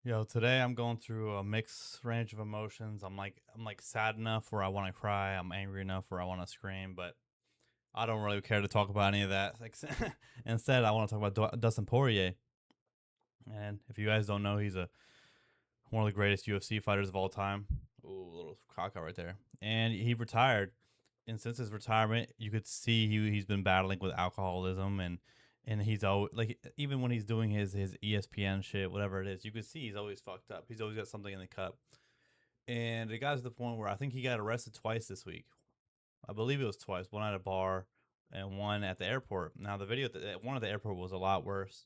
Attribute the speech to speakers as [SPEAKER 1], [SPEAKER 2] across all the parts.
[SPEAKER 1] Yo, today I'm going through a mixed range of emotions. I'm like sad enough where I want to cry. I'm angry enough where I want to scream, but I don't really care to talk about any of that. Like, instead, I want to talk about Dustin Poirier. And if you guys don't know, he's one of the greatest UFC fighters of all time. Ooh, a little cock out right there. And he retired. And since his retirement, you could see he's been battling with alcoholism and he's always like even when he's doing his ESPN shit, whatever it is, you could see he's always fucked up. He's always got something in the cup. And it got to the point where I think he got arrested twice this week. I believe it was twice, one at a bar and one at the airport. Now the video at one at the airport was a lot worse.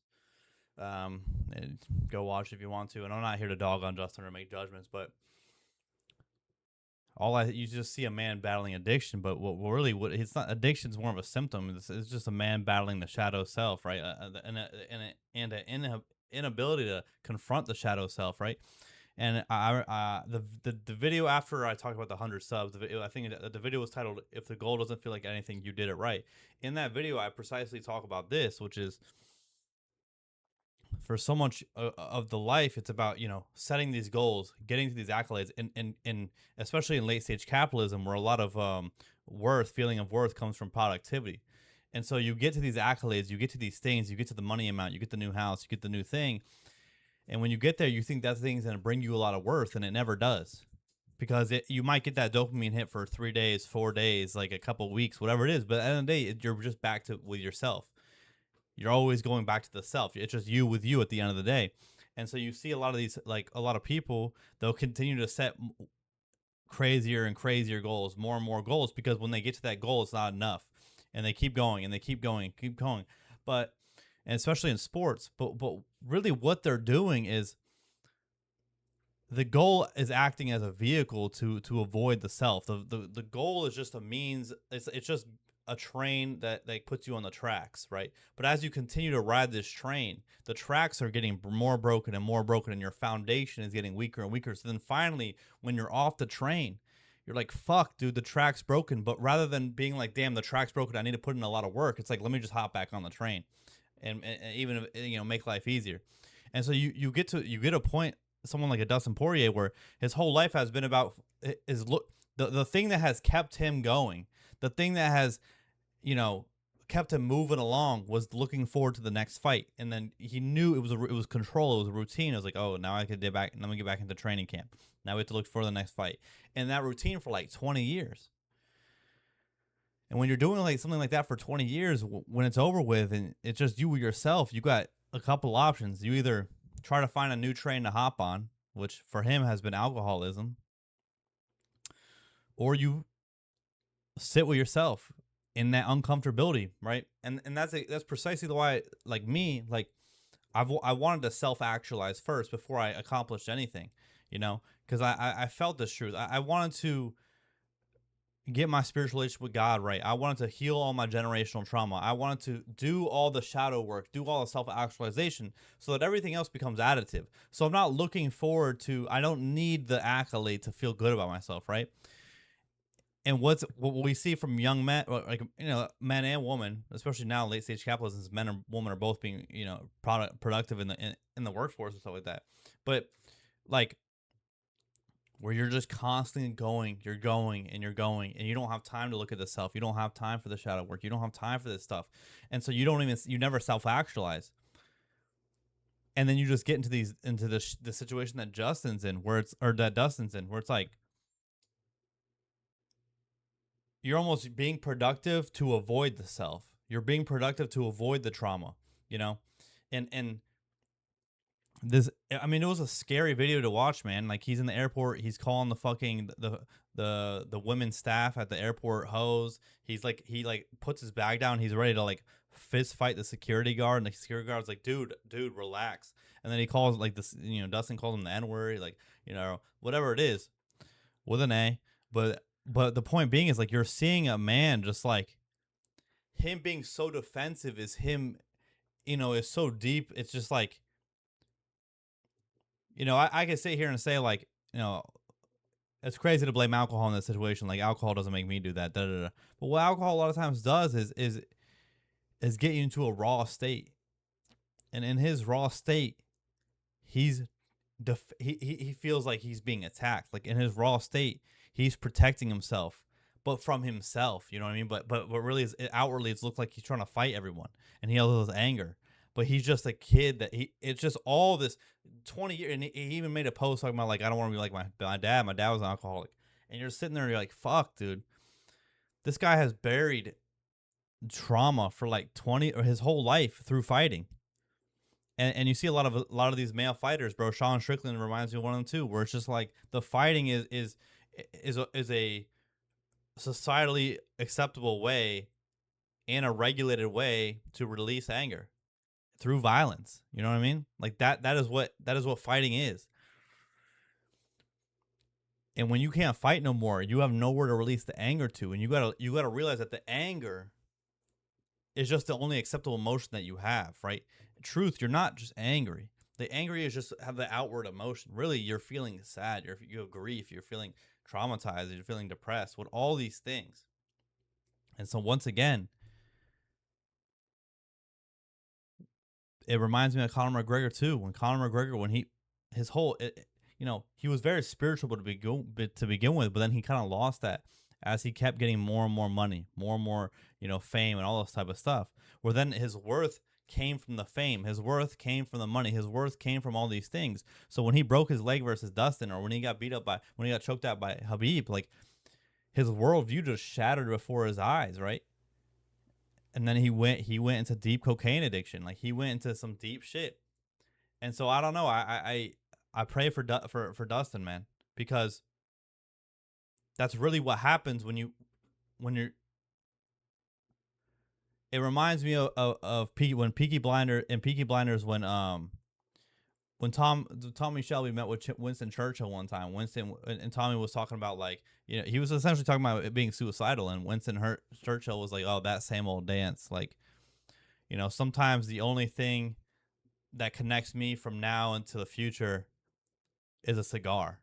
[SPEAKER 1] And go watch if you want to. And I'm not here to dog on Justin or make judgments, but you just see a man battling addiction, but what it's not, addiction's more of a symptom. It's just a man battling the shadow self, right? And an inability to confront the shadow self, right? And the video after I talked about the 100 subs, I think the video was titled "If the goal doesn't feel like anything, you did it right." In that video, I precisely talk about this, which is for so much of the life, it's about setting these goals, getting to these accolades, and especially in late stage capitalism, where a lot of feeling of worth comes from productivity. And so you get to these accolades, you get to these things, you get to the money amount, you get the new house, you get the new thing, and when you get there, you think that thing's going to bring you a lot of worth, and it never does, because you might get that dopamine hit for 3 days, 4 days, like a couple weeks, whatever it is, but at the end of the day, you're just back to with yourself. You're always going back to the self. It's just you with you at the end of the day. And so you see a lot of these, like a lot of people, they'll continue to set crazier and crazier goals, more and more goals, because when they get to that goal, it's not enough. And they keep going and they keep going and keep going. But, and especially in sports, but really what they're doing is the goal is acting as a vehicle to avoid the self. The goal is just a means. It's just a train that puts you on the tracks, right? But as you continue to ride this train, the tracks are getting more broken and more broken, and your foundation is getting weaker and weaker. So then finally, when you're off the train, you're like, fuck, dude, the track's broken. But rather than being like, damn, the track's broken, I need to put in a lot of work, it's like, let me just hop back on the train and even make life easier. And so you get a point, someone like a Dustin Poirier, where his whole life has been about the thing that has kept him going, the thing that has kept him moving along, was looking forward to the next fight. And then he knew it was control, it was a routine. It was like, oh, now I could get back, let me get back into training camp. Now we have to look for the next fight. And that routine for like 20 years. And when you're doing like something like that for 20 years, when it's over with and it's just you with yourself, you got a couple options. You either try to find a new train to hop on, which for him has been alcoholism, or you sit with yourself in that uncomfortability, right? And that's precisely the why, like me, like I wanted to self-actualize first before I accomplished anything, because I felt this truth. I wanted to get my spiritual relationship with God right. I wanted to heal all my generational trauma. I wanted to do all the shadow work, do all the self-actualization, so that everything else becomes additive. So I'm not looking forward to, I don't need the accolade to feel good about myself, right? And what we see from young men, like men and women, especially now, late stage capitalism, men and women are both being productive in the workforce and stuff like that. But like where you're just constantly going, you're going and you're going, and you don't have time to look at the self. You don't have time for the shadow work. You don't have time for this stuff, and so you never self actualize. And then you just get into the situation that Justin's in, that Dustin's in, where it's like, you're almost being productive to avoid the self. You're being productive to avoid the trauma, and this, I mean, it was a scary video to watch, man. Like, he's in the airport, he's calling the fucking the women's staff at the airport hoes. He puts his bag down, he's ready to like fist fight the security guard, and the security guard's like, dude, relax. And then he calls like this, Dustin calls him the N-word, like, whatever it is with an A. But the point being is, like, you're seeing a man just like him being so defensive is him, is so deep. It's just like, I can sit here and say, like, it's crazy to blame alcohol in this situation. Like, alcohol doesn't make me do that. Da, da, da. But what alcohol a lot of times does is get you into a raw state. And in his raw state, he's he feels like he's being attacked. Like in his raw state, he's protecting himself, but from himself. You know what I mean? But really, outwardly, it's looked like he's trying to fight everyone, and he has all this anger. But he's just a kid that he. It's just all this 20 years, and he even made a post talking about like I don't want to be like my dad. My dad was an alcoholic, and you're sitting there and you're like, fuck, dude. This guy has buried trauma for like 20 or his whole life through fighting. And you see a lot of these male fighters, bro. Sean Strickland reminds me of one of them too, where it's just like the fighting is a societally acceptable way and a regulated way to release anger through violence. You know what I mean? Like that is what fighting is. And when you can't fight no more, you have nowhere to release the anger to, and you gotta realize that the anger is just the only acceptable emotion that you have, right? Truth, you're not just angry. The angry is just have the outward emotion. Really, you're feeling sad. You have grief. You're feeling traumatized. You're feeling depressed. With all these things, and so once again, it reminds me of Conor McGregor too. When Conor McGregor, when his whole, he was very spiritual to begin with, but then he kind of lost that as he kept getting more and more money, more and more, fame and all this type of stuff. Where then his worth came from the fame, his worth came from the money, his worth came from all these things. So when he broke his leg versus Dustin, or when he got choked out by Habib, like his worldview just shattered before his eyes, right? And then he went into deep cocaine addiction. Like he went into some deep shit. And so I don't know. I pray for Dustin, man, because that's really what happens when you're. It reminds me of when Peaky Blinders when Tommy Shelby met with Winston Churchill one time. Winston and Tommy was talking about like he was essentially talking about it being suicidal, and Churchill was like, oh, that same old dance. Like sometimes the only thing that connects me from now into the future is a cigar.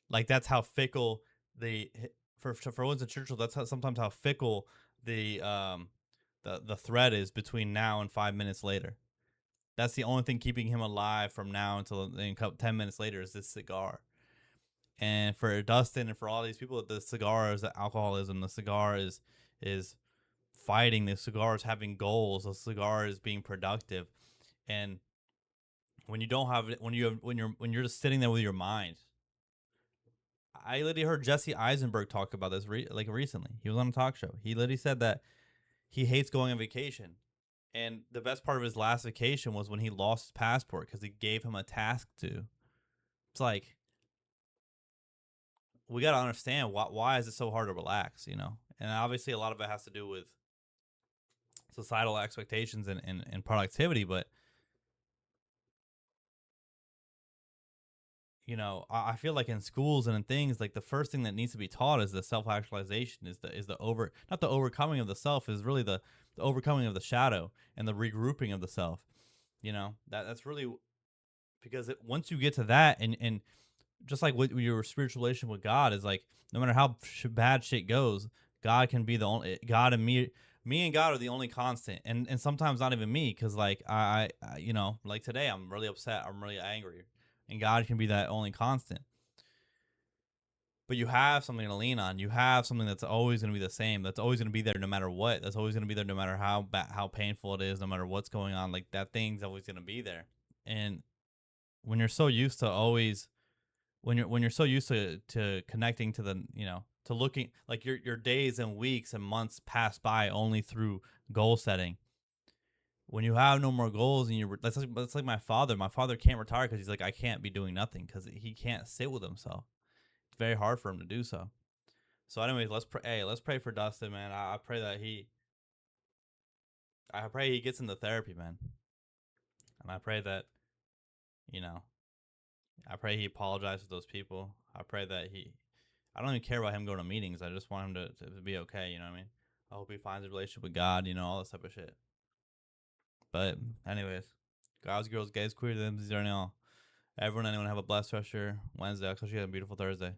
[SPEAKER 1] Like that's how fickle the for Winston Churchill. That's sometimes how fickle the the thread is between now and 5 minutes later. That's the only thing keeping him alive from now until 10 minutes later is this cigar. And for Dustin and for all these people, the cigar is the alcoholism. The cigar is fighting. The cigar is having goals. The cigar is being productive. And when you don't have it, when you're just sitting there with your mind. I literally heard Jesse Eisenberg talk about this recently. He was on a talk show. He literally said that he hates going on vacation. And the best part of his last vacation was when he lost his passport because he gave him a task to. It's like, we got to understand why is it so hard to relax, And obviously a lot of it has to do with societal expectations and productivity. But, I feel like in schools and in things, like the first thing that needs to be taught is the self-actualization, not the overcoming of the self, is really the overcoming of the shadow and the regrouping of the self. That's really because once you get to that and just like with your spiritual relation with God is like, no matter how bad shit goes, God can be the only God, and me and God are the only constant, and sometimes not even me, because like like today I'm really upset, I'm really angry, and God can be that only constant. But you have something to lean on. You have something that's always going to be the same. That's always going to be there no matter what. That's always going to be there no matter how painful it is, no matter what's going on. Like that thing's always going to be there. And when you're so used to always when you're so used to connecting to the to looking like your days and weeks and months pass by only through goal setting. When you have no more goals and that's like my father. My father can't retire because he's like, I can't be doing nothing because he can't sit with himself. It's very hard for him to do so. So, anyways, let's pray. Hey, let's pray for Dustin, man. I pray he gets into therapy, man, and I pray that you know, I pray he apologizes to those people. I pray that I don't even care about him going to meetings. I just want him to be okay. You know what I mean? I hope he finds a relationship with God. All this type of shit. But, anyways, guys, girls, gays, queer, them, these are all. Everyone, anyone have a blessed rest of your Wednesday. I'll catch you on a beautiful Thursday.